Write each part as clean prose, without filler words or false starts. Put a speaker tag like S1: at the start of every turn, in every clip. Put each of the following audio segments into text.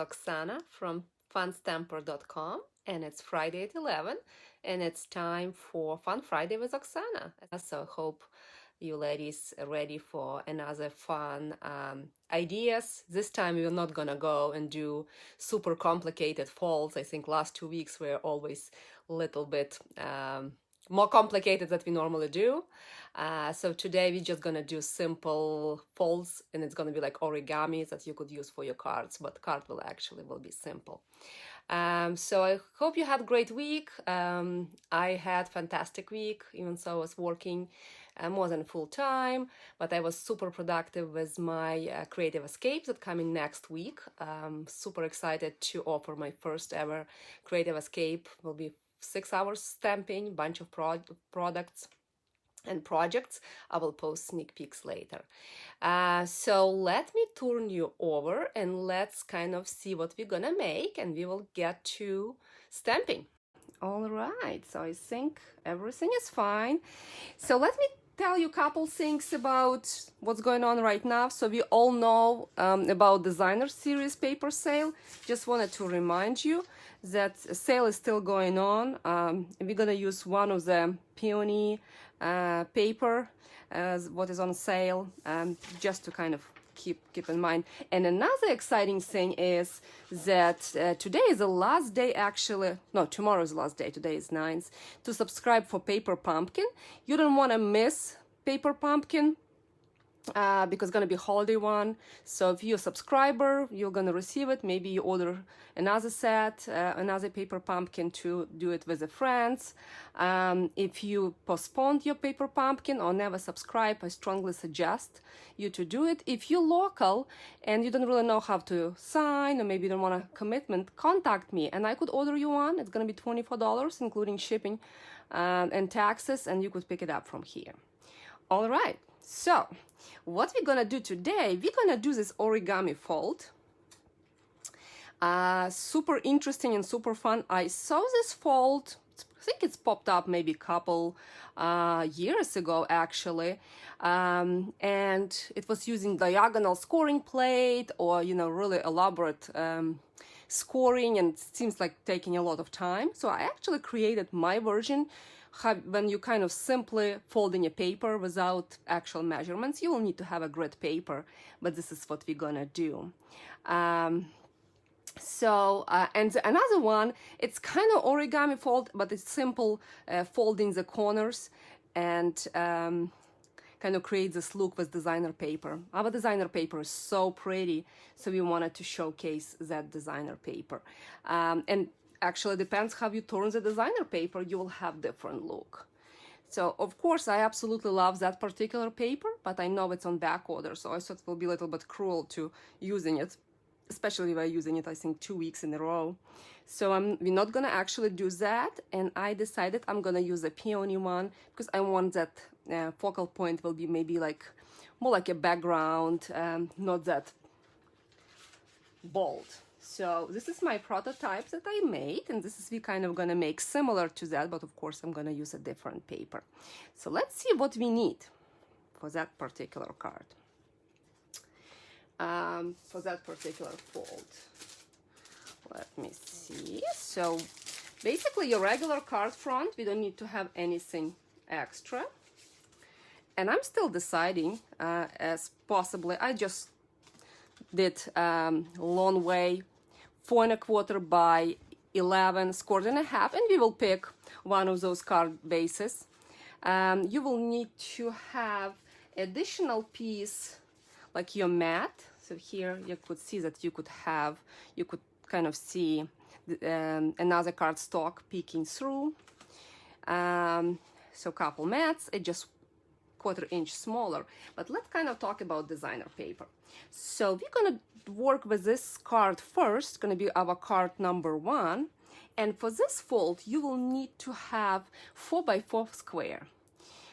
S1: Oksana from funstamper.com, and it's Friday at 11, and it's time for Fun Friday with Oksana. So hope you ladies are ready for another fun ideas. This time we're not gonna go and do super complicated folds. I think last 2 weeks were always a little bit more complicated than we normally do. So today we're just gonna do simple folds, and it's gonna be like origami that you could use for your cards, but card will be simple. So I hope you had a great week. I had fantastic week, even though I was working more than full time, but I was super productive with my creative escapes that coming next week. Super excited to offer my first ever creative escape. Will be 6 hours stamping, bunch of products and projects. I will post sneak peeks later. So let me turn you over and let's kind of see what we're gonna make, and we will get to stamping. All right, so I think everything is fine. So let me tell you a couple things about what's going on right now. So we all know about designer series paper sale. Just wanted to remind you that sale is still going on. We're gonna use one of the peony paper as what is on sale, just to kind of keep in mind. And another exciting thing is that today is the last day, actually, no, tomorrow is the last day, today is 9th, to subscribe for Paper Pumpkin. You don't want to miss Paper Pumpkin because it's gonna be holiday one. So if you're a subscriber, you're gonna receive it. Maybe you order another set, another Paper Pumpkin to do it with the friends. If you postponed your Paper Pumpkin or never subscribe, I strongly suggest you to do it. If you're local and you don't really know how to sign, or maybe you don't want a commitment, contact me and I could order you one. It's gonna be $24, including shipping and taxes, and you could pick it up from here. All right, so what we're gonna do today, we're gonna do this origami fold. Super interesting and super fun. I saw this fold, I think it's popped up maybe a couple years ago actually, and it was using diagonal scoring plate or, you know, really elaborate scoring, and it seems like taking a lot of time. So I actually created my version. When you kind of simply folding a paper without actual measurements, you will need to have a grid paper, but this is what we're gonna do. And another one, it's kind of origami fold, but it's simple, folding the corners and kind of create this look with designer paper. Our designer paper is so pretty, so we wanted to showcase that designer paper. And actually depends how you turn the designer paper, you will have different look. So of course I absolutely love that particular paper, but I know it's on back order, so I thought it will be a little bit cruel to using it, especially if I'm using it I think 2 weeks in a row. So we're not gonna actually do that, and I decided I'm gonna use a peony one because I want that focal point will be maybe like more like a background, not that bold. So this is my prototype that I made, and this is we kind of gonna make similar to that, but of course I'm gonna use a different paper. So let's see what we need for that particular card, for that particular fold. Let me see. So basically your regular card front, we don't need to have anything extra. And I'm still deciding as possibly, I just did long way 4 1/4 by 11 scored and a half, and we will pick one of those card bases. You will need to have additional piece like your mat. So here you could see that you could kind of see another card stock peeking through. So couple mats, it just 1/4 inch smaller. But let's kind of talk about designer paper. So we're gonna work with this card first. It's gonna be our card number 1, and for this fold you will need to have 4 by 4 square.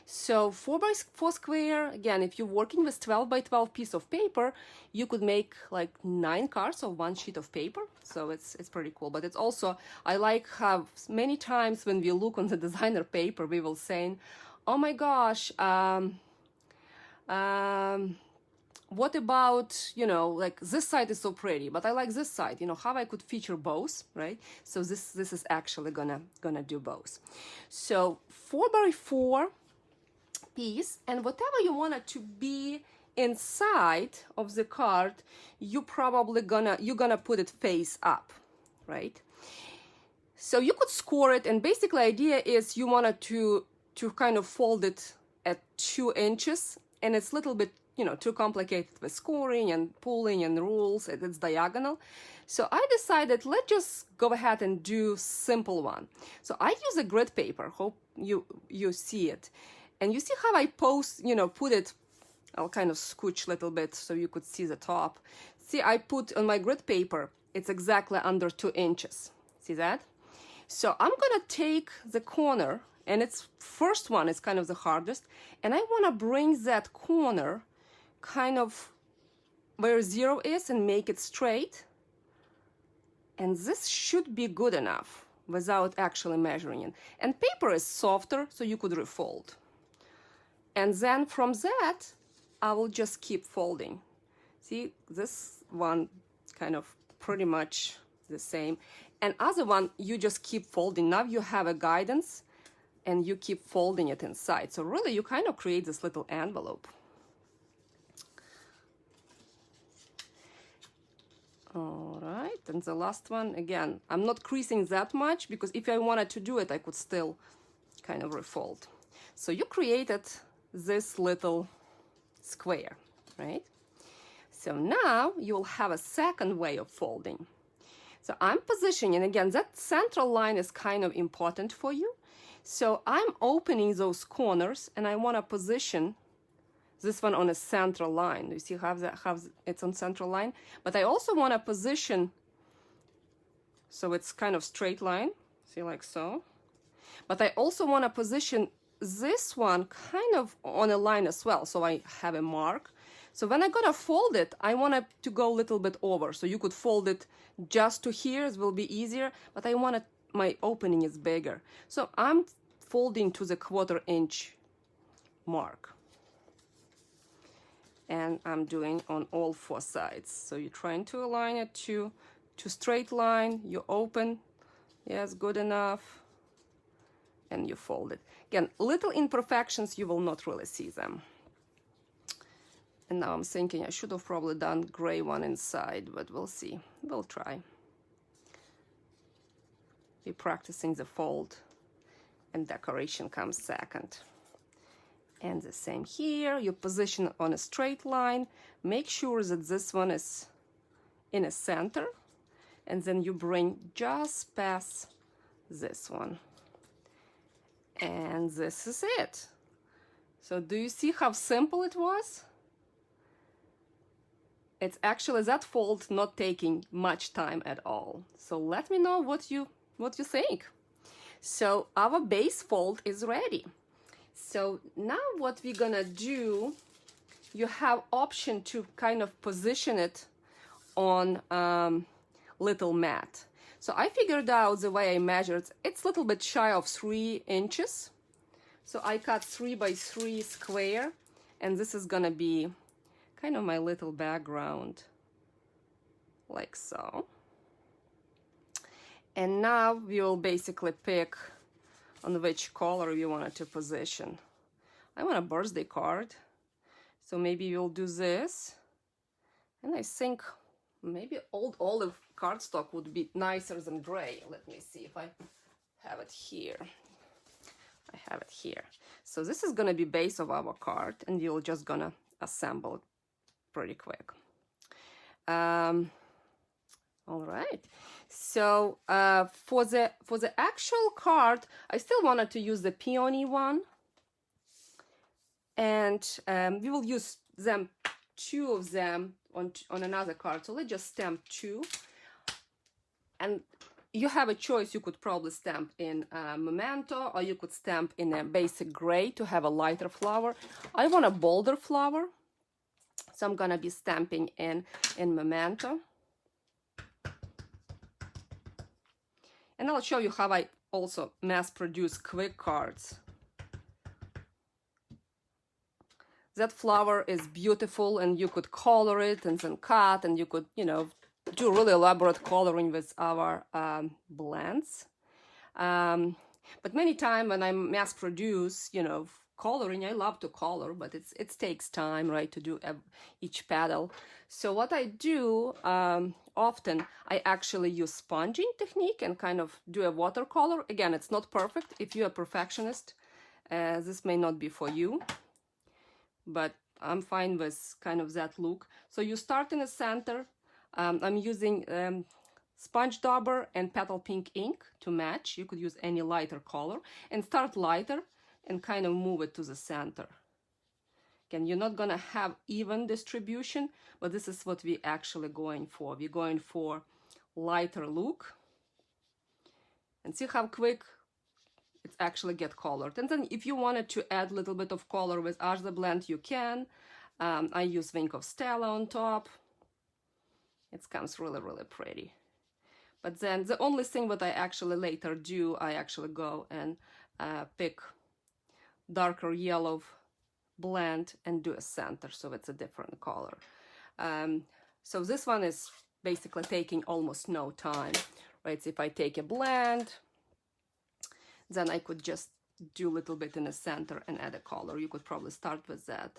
S1: So 4 by 4 square, again, if you're working with 12 by 12 piece of paper, you could make like 9 cards of 1 sheet of paper. So it's pretty cool. But it's also, I like how many times when we look on the designer paper, we will say, oh my gosh,
S2: what about, you know, like this side is so pretty, but I like this side, you know, how I could feature both, right? So this is actually gonna do both. So 4x4 piece, and whatever you want it to be inside of the card, you're gonna put it face up, right? So you could score it, and basically idea is you wanted to kind of fold it at 2 inches, and it's a little bit, you know, too complicated with scoring and pulling and rules. It's diagonal. So I decided, let's just go ahead and do simple one. So I use a grid paper. Hope you see it. And you see how I put it, I'll kind of scooch a little bit so you could see the top. See, I put on my grid paper, it's exactly under 2 inches. See that? So I'm gonna take the corner, and it's first one is kind of the hardest, and I wanna bring that corner kind of where 0 is and make it straight. And this should be good enough without actually measuring it. And paper is softer, so you could refold. And then from that, I will just keep folding. See, this one kind of pretty much the same. And other one, you just keep folding. Now you have a guidance, and you keep folding it inside. So really, you kind of create this little envelope. All right, and the last one, again, I'm not creasing that much, because if I wanted to do it, I could still kind of refold. So you created this little square, right? So now you'll have a second way of folding. So I'm positioning, and again, that central line is kind of important for you. So I'm opening those corners, and I want to position this one on a central line. You see how it's on central line? But I also want to position so it's kind of straight line, see, like so. But I also want to position this one kind of on a line as well, so I have a mark. So when I'm gonna fold it, I want it to go a little bit over. So you could fold it just to here, it will be easier, but I want it, my opening is bigger. So I'm folding to the 1/4 inch mark. And I'm doing on all 4 sides. So you're trying to align it to straight line, you open, yes, good enough, and you fold it. Again, little imperfections, you will not really see them. And now I'm thinking I should have probably done gray one inside, but we'll see. We'll try. Be practicing the fold, and decoration comes second. And the same here, you position on a straight line. Make sure that this one is in a center, and then you bring just past this one. And this is it. So do you see how simple it was? It's actually that fold not taking much time at all. So let me know what you think. So our base fold is ready. So now what we're gonna do, you have option to kind of position it on little mat. So I figured out the way I measured, it's a little bit shy of 3 inches. So I cut 3x3 square, and this is gonna be kind of my little background, like so. And now we will basically pick on which color you want it to position. I want a birthday card, so maybe you'll do this. And I think maybe old olive cardstock would be nicer than gray. Let me see if I have it here. I have it here. So this is gonna be base of our card, and you're just gonna assemble it pretty quick. All right. So for the actual card, I still wanted to use the peony one, and we will use them, 2 of them on another card. So let's just stamp 2, and you have a choice. You could probably stamp in Memento, or you could stamp in a basic gray to have a lighter flower. I want a bolder flower, so I'm gonna be stamping in Memento. And I'll show you how I also mass produce quick cards. that flower is beautiful, and you could color it and then cut, and you could, you know, do really elaborate coloring with our blends. But many times when I mass produce, you know, coloring, I love to color, but it takes time, right, to do each petal. So what I do often, I actually use sponging technique and kind of do a watercolor. Again, it's not perfect. If you're a perfectionist, this may not be for you, but I'm fine with kind of that look. So you start in the center. I'm using sponge dauber and petal pink ink to match. You could use any lighter color and start lighter and kind of move it to the center. Again, you're not gonna have even distribution, but this is what we're actually going for. We're going for lighter look, and see how quick it actually get colored. And then if you wanted to add a little bit of color with the blend, you can. I use Wink of Stella on top. It comes really, really pretty. But then the only thing that I actually later do, I actually go and pick darker yellow blend and do a center, so it's a different color. So this one is basically taking almost no time, right? So if I take a blend, then I could just do a little bit in the center and add a color. You could probably start with that.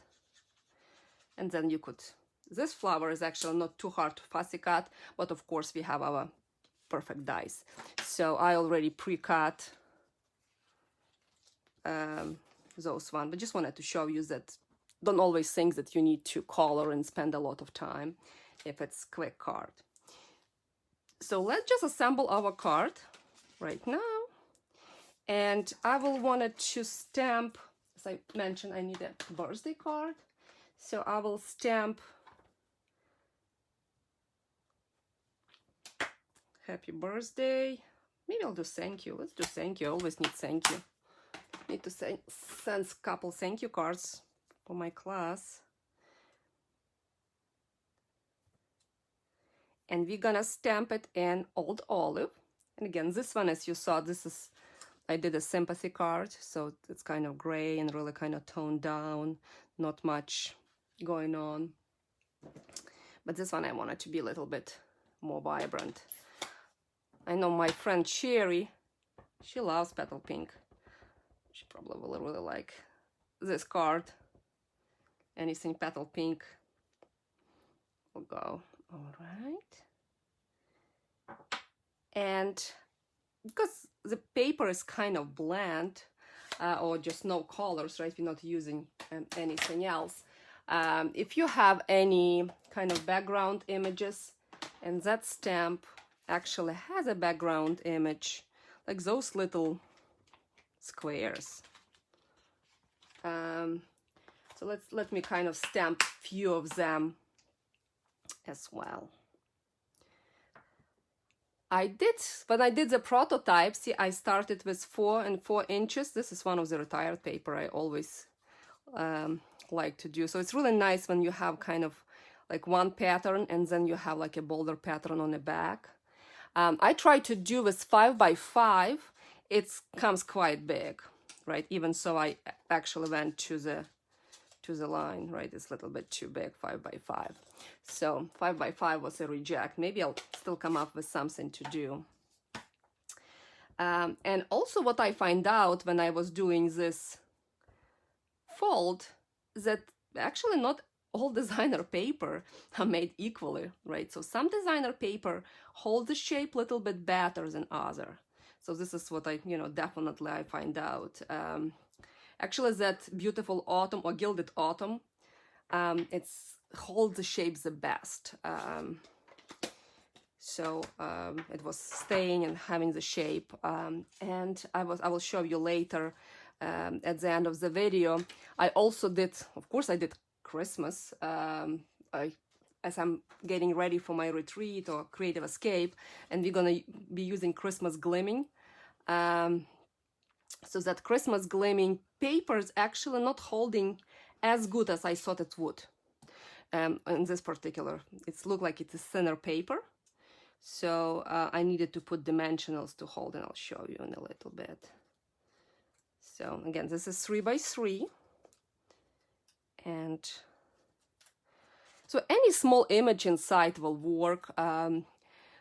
S2: And then you could, this flower is actually not too hard to fussy cut, but of course we have our perfect dies. So I already pre-cut those one, but just wanted to show you that don't always think that you need to color and spend a lot of time if it's quick card. So let's just assemble our card right now. And I will wanted to stamp, as I mentioned, I need a birthday card. So I will stamp happy birthday. Maybe I'll do thank you. Let's do thank you. I always need thank you. Need to send a couple thank you cards for my class. And we're gonna stamp it in Old Olive. And again, this one, as you saw, this is, I did a sympathy card, so it's kind of gray and really kind of toned down, not much going on. But this one I wanted to be a little bit more vibrant. I know my friend Sherry, she loves petal pink. She probably will really like this card. Anything petal pink will go. All right. And because the paper is kind of bland, or just no colors, right? We're not using anything else. If you have any kind of background images, and that stamp actually has a background image, like those little squares. So let me kind of stamp a few of them as well. When I did the prototype, see, I started with 4 and 4 inches. This is one of the retired paper I always like to do. So it's really nice when you have kind of like one pattern and then you have like a bolder pattern on the back. I try to do with 5 by 5. It comes quite big, right? Even so, I actually went to the line, right? It's a little bit too big, 5 by 5. So 5 by 5 was a reject. Maybe I'll still come up with something to do. And also what I find out when I was doing this fold, that actually not all designer paper are made equally, right? So some designer paper hold the shape a little bit better than other. So this is what I, definitely I find out. Actually, that beautiful autumn or gilded autumn, it's holds the shapes the best. So it was staying and having the shape. And I will show you later at the end of the video. I also did, of course, I did Christmas. As I'm getting ready for my retreat or creative escape, and we're gonna be using Christmas glimming. So that Christmas glimming paper is actually not holding as good as I thought it would. In this particular, it looked like it's a thinner paper. So I needed to put dimensionals to hold, and I'll show you in a little bit. So again, this is 3 by 3. And so any small image inside will work.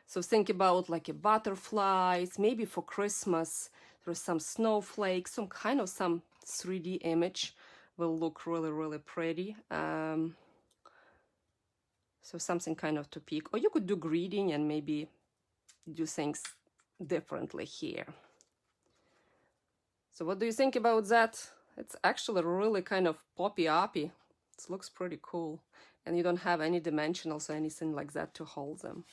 S2: So think about like a butterflies, maybe for Christmas, there's some snowflakes, some 3D image will look really, really pretty. So something kind of to pick, or you could do greeting and maybe do things differently here. So what do you think about that? It's actually really kind of poppy-uppy. It looks pretty cool. And you don't have any dimensionals or anything like that to hold them.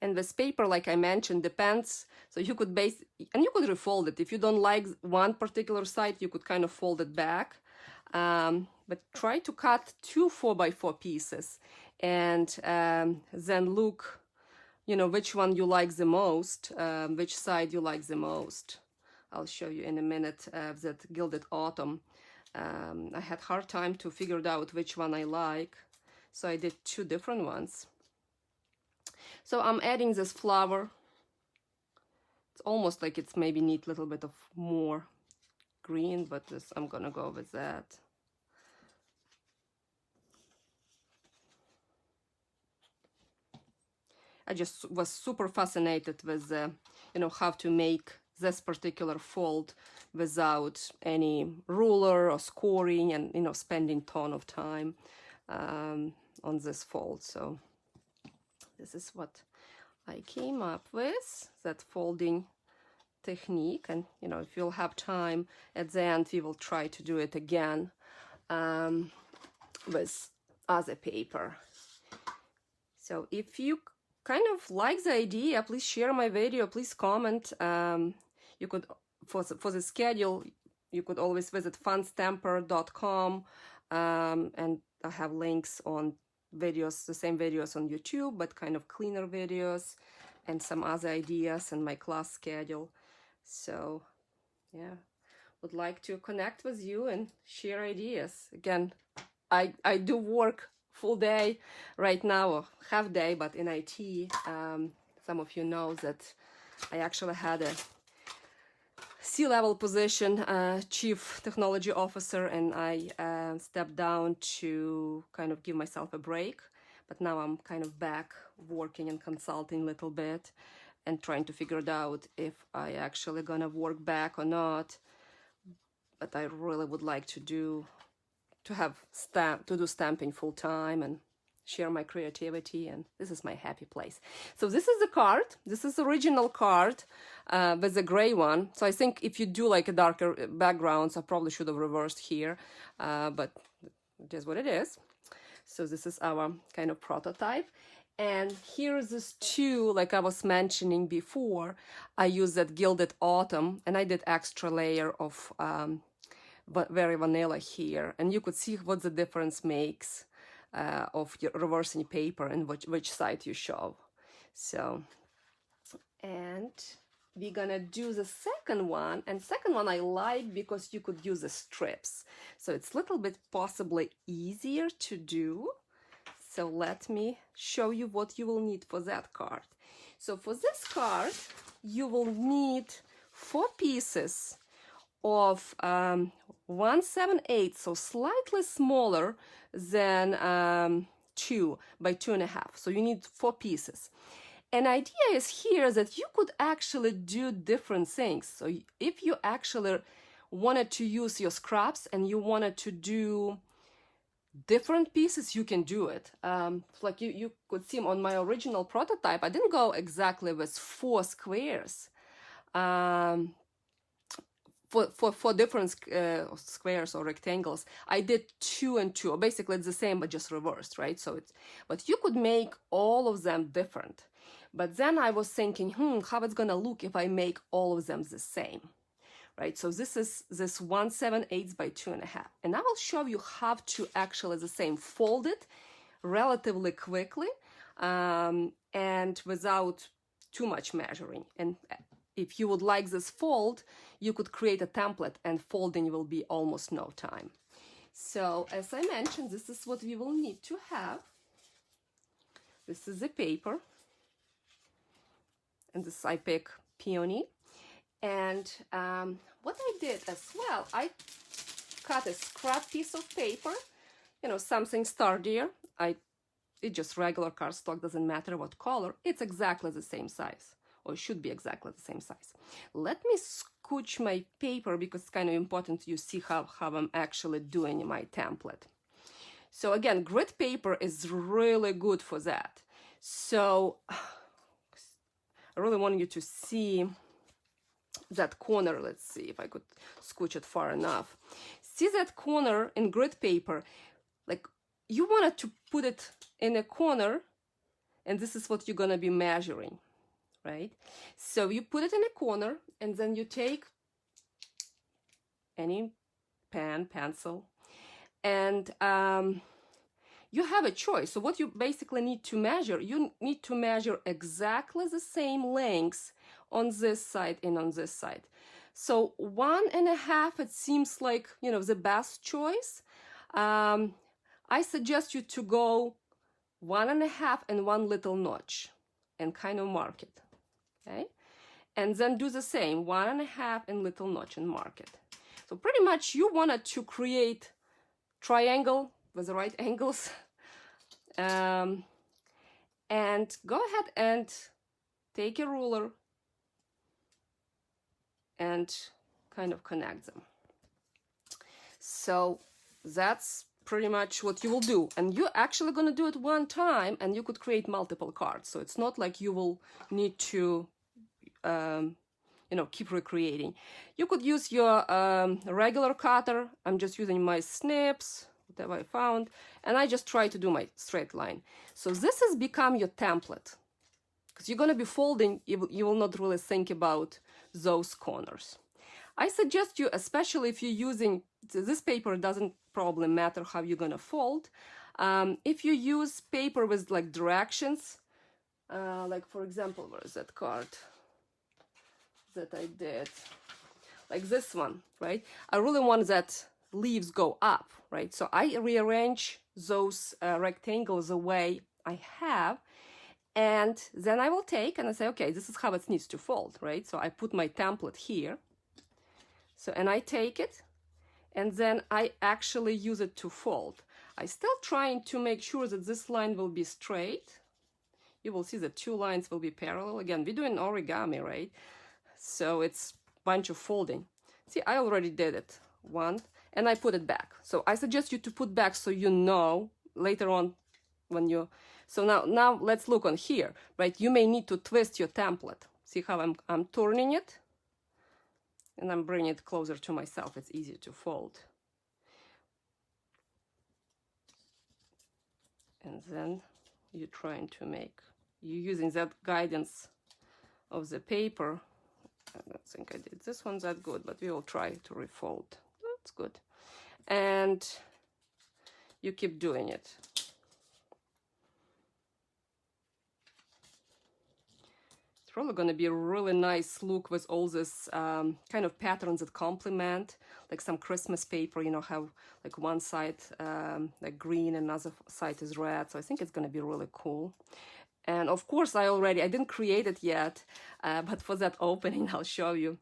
S2: And this paper, like I mentioned, depends. So you could and you could refold it. If you don't like one particular side, you could kind of fold it back. But try to cut 2 4x4 pieces and then look, which one you like the most, which side you like the most. I'll show you in a minute that Gilded Autumn. I had hard time to figure out which one I like. So I did 2 different ones. So I'm adding this flower. It's almost like it's maybe need a little bit of more green, but I'm gonna go with that. I just was super fascinated with, how to make this particular fold without any ruler or scoring and, spending ton of time on this fold. So this is what I came up with, that folding technique. And, if you'll have time at the end, we will try to do it again with other paper. So if you kind of like the idea, please share my video, please comment. You could, for the schedule, you could always visit funstamper.com, and I have links on videos, the same videos on YouTube, but kind of cleaner videos, and some other ideas and my class schedule. So yeah, would like to connect with you and share ideas. Again, I do work full day right now, or half day, but in IT. Some of you know that I actually had a C-level position, Chief Technology Officer, and I stepped down to kind of give myself a break. But now I'm kind of back working and consulting a little bit and trying to figure it out if I actually gonna work back or not. But I really would like to do stamping full time and share my creativity, and this is my happy place. So this is the card. This is the original card with the gray one. So I think if you do like a darker backgrounds, I probably should have reversed here, but it is what it is. So this is our kind of prototype. And here's this 2, like I was mentioning before, I used that Gilded Autumn, and I did extra layer of very vanilla here, and you could see what the difference makes of your reversing paper and which side you show. So, and we're gonna do the second one, and second one I like because you could use the strips, so it's a little bit possibly easier to do. So let me show you what you will need for that card. So for this card you will need 4 pieces of 1/7/8, so slightly smaller than 2 by 2.5. So you need 4 pieces. An idea is here that you could actually do different things. So if you actually wanted to use your scraps and you wanted to do different pieces, you can do it. Like you could see on my original prototype, I didn't go exactly with 4 squares. For different squares or rectangles, I did 2 and 2. Basically, it's the same, but just reversed, right? So but you could make all of them different. But then I was thinking, how it's gonna look if I make all of them the same, right? So this is this 1/7/8 by 2.5, and I will show you how to actually the same fold it relatively quickly and without too much measuring. And if you would like this fold, you could create a template and folding will be almost no time. So as I mentioned, this is what we will need to have. This is the paper. and this I pick Peony. And what I did as well, I cut a scrap piece of paper, you know, something sturdier. It's just regular cardstock, doesn't matter what color. It's exactly the same size, or it should be exactly the same size. Let me scooch my paper because it's kind of important you see how I'm actually doing my template. So again, grit paper is really good for that. So I really want you to see that corner. Let's see if I could scooch it far enough. See that corner in grit paper? Like, you wanted to put it in a corner, and this is what you're gonna be measuring, right? So you put it in a corner, and then you take any pen, pencil, and you have a choice. So what you basically need to measure, you need to measure exactly the same lengths on this side and on this side. So 1.5, it seems like, you know, the best choice. I suggest you to go 1.5 and 1 little notch and kind of mark it, okay? And then do the same, 1.5 and little notch and mark it. So pretty much you wanted to create triangle with the right angles. And go ahead and take a ruler and kind of connect them. So that's pretty much what you will do, and you're actually going to do it one time, and you could create multiple cards. So it's not like you will need to you know, keep recreating. You could use your regular cutter. I'm just using my snips, whatever I found, and I just try to do my straight line. So this has become your template, because you're going to be folding, you will not really think about those corners. I suggest you, especially if you're using this paper, doesn't probably matter how you're gonna fold. If you use paper with like directions, like for example, where is that card that I did? Like this one, right? I really want that leaves go up, right? So I rearrange those rectangles the way I have, and then I will take and I say, okay, this is how it needs to fold, right? So I put my template here. So, and I take it, and then I actually use it to fold. I still trying to make sure that this line will be straight. You will see the 2 lines will be parallel. Again, we're doing origami, right? So it's a bunch of folding. See, I already did it. 1, and I put it back. So I suggest you to put back so you know later on when you... So now let's look on here, right? You may need to twist your template. See how I'm turning it? And I'm bringing it closer to myself. It's easier to fold. And then you're trying to make, you're using that guidance of the paper. I don't think I did this one that good, but we will try to refold. That's good. And you keep doing it. It's probably going to be a really nice look with all this kind of patterns that complement, like some Christmas paper, you know, how like one side like green and another side is red. So I think it's going to be really cool. And of course, I didn't create it yet, but for that opening, I'll show you.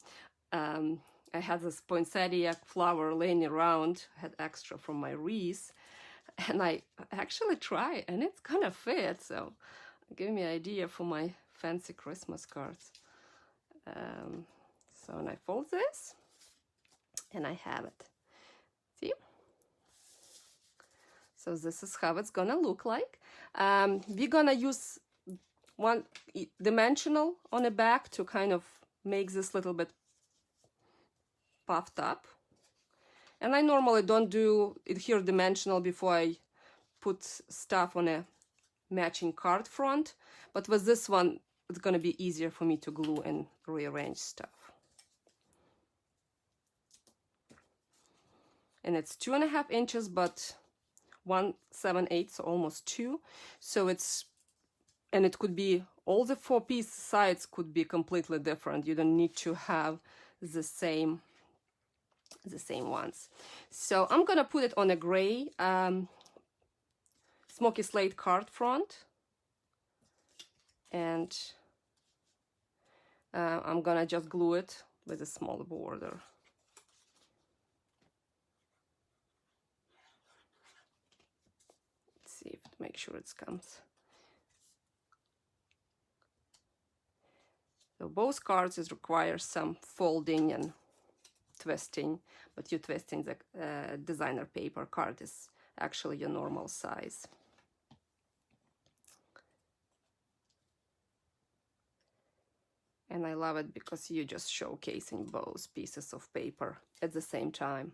S2: I had this poinsettia flower laying around, I had extra from my wreath, and I actually tried, and it's kind of fit. So give me an idea for my fancy Christmas cards. So when I fold this, and I have it. See? So this is how it's gonna look like. We're gonna use one dimensional on the back to kind of make this little bit puffed up. And I normally don't do it here dimensional before I put stuff on a matching card front, but with this one, it's going to be easier for me to glue and rearrange stuff. And it's 2.5 inches, but 1/7/8, so almost 2. So it's, and it could be, all the 4-piece sides could be completely different. You don't need to have the same ones. So I'm gonna put it on a gray smoky slate card front, and I'm gonna just glue it with a small border. Let's see if make sure it comes. So both cards is require some folding and twisting, but you twisting the designer paper. Card is actually your normal size. And I love it because you just showcasing both pieces of paper at the same time.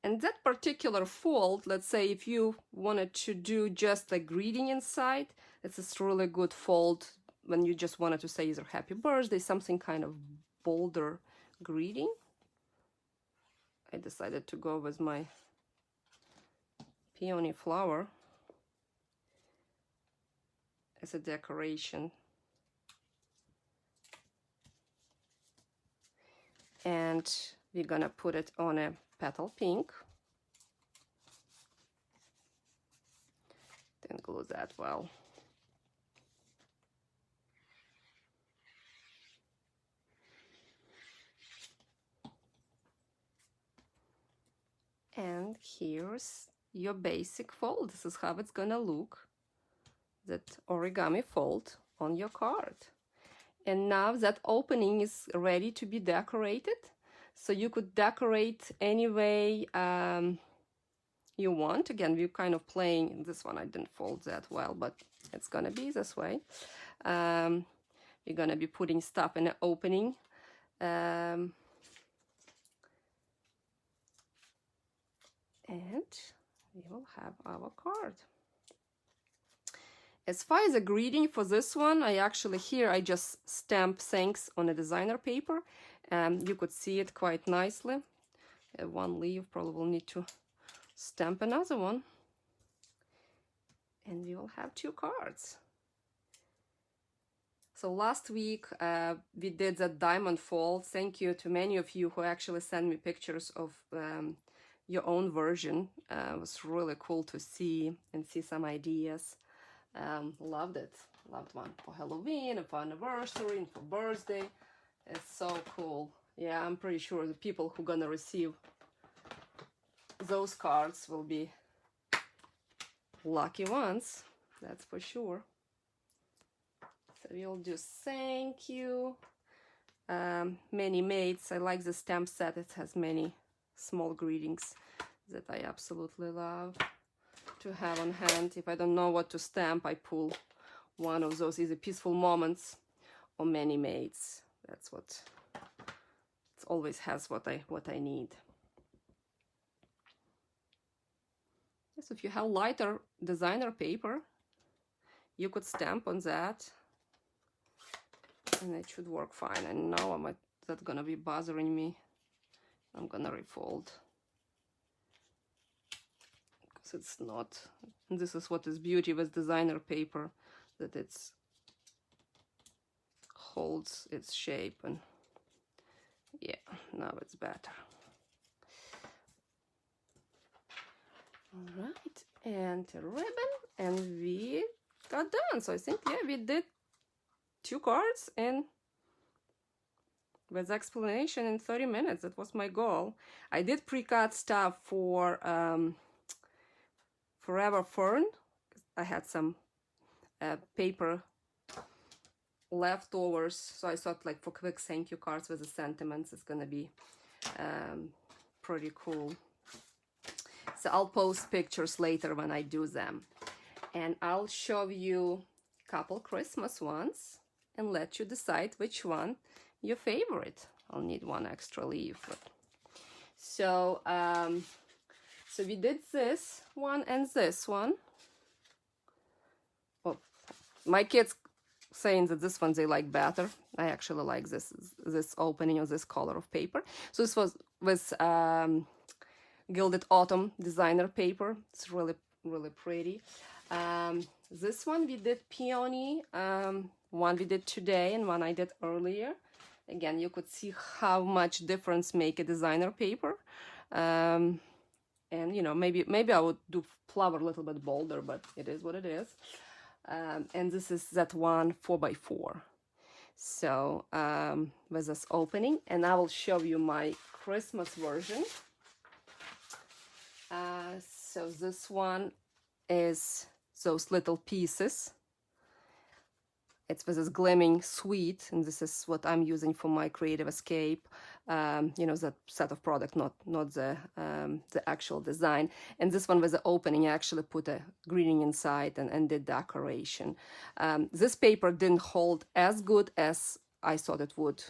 S2: And that particular fold, let's say if you wanted to do just like greeting inside, it's a really good fold when you just wanted to say either happy birthday, something kind of bolder greeting. I decided to go with my peony flower as a decoration. And we're gonna put it on a petal pink. Then glue that well. And here's your basic fold. This is how it's gonna look, that origami fold on your card. And now that opening is ready to be decorated. So you could decorate any way you want. Again, we're kind of playing, this one I didn't fold that well, but it's gonna be this way. You're gonna be putting stuff in an opening. And we will have our card. As far as a greeting for this one, I just stamp thanks on a designer paper. You could see it quite nicely. One leaf, probably will need to stamp another one. And we will have 2 cards. So last week we did that diamond fold. Thank you to many of you who actually sent me pictures of your own version. It was really cool to see and see some ideas. Loved it. Loved one for Halloween and for anniversary and for birthday. It's so cool. Yeah, I'm pretty sure the people who are gonna receive those cards will be lucky ones. That's for sure. So we'll do thank you. Many mates. I like the stamp set. It has many small greetings that I absolutely love to have on hand. If I don't know what to stamp, I pull one of those either peaceful moments or many mates. That's what it always has what I need. So if you have lighter designer paper, you could stamp on that and it should work fine. And now that's gonna be bothering me. I'm gonna refold because it's not. And this is what is beauty with designer paper, that it's holds its shape. And yeah, now it's better. All right, and a ribbon, and we got done. So I think, yeah, we did 2 cards and with explanation in 30 minutes. That was my goal. I did pre-cut stuff for Forever Fern. I had some paper leftovers, so I thought, like, for quick thank you cards with the sentiments, it's gonna be pretty cool. So I'll post pictures later when I do them, and I'll show you a couple Christmas ones and let you decide which one your favorite. I'll need one extra leaf. So so we did this one and this one. Well, my kids saying that this one they like better. I actually like this opening of this color of paper. So this was with Gilded Autumn designer paper. It's really pretty. This one we did peony one we did today and one I did earlier. Again, you could see how much difference make a designer paper. And you know, maybe I would do flower a little bit bolder, but it is what it is. And this is that one 4x4. So with this opening, and I will show you my Christmas version. So this one is those little pieces. It's with this glimmering sweet, and this is what I'm using for my Creative Escape. You know, that set of product, not the actual design. And this one with the opening, I actually put a greening inside and did decoration. This paper didn't hold as good as I thought it would,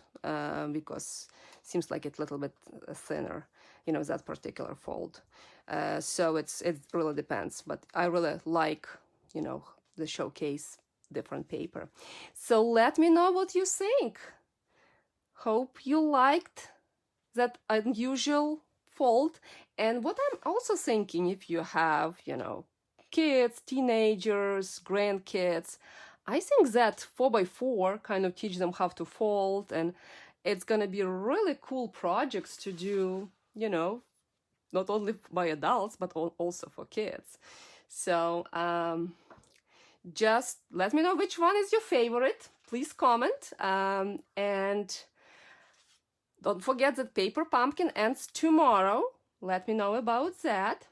S2: because it seems like it's a little bit thinner, you know, that particular fold. So it really depends, but I really like, you know, the showcase different paper. So let me know what you think. Hope you liked that unusual fold. And what I'm also thinking, if you have, you know, kids, teenagers, grandkids, I think that 4x4 kind of teach them how to fold, and it's gonna be really cool projects to do, you know, not only by adults, but also for kids. So just let me know which one is your favorite. Please comment. And don't forget that Paper Pumpkin ends tomorrow. Let me know about that.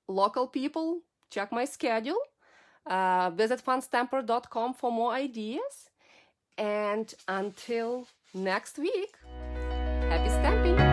S2: Local people, check my schedule. Visit funstamper.com for more ideas. And until next week, happy stamping!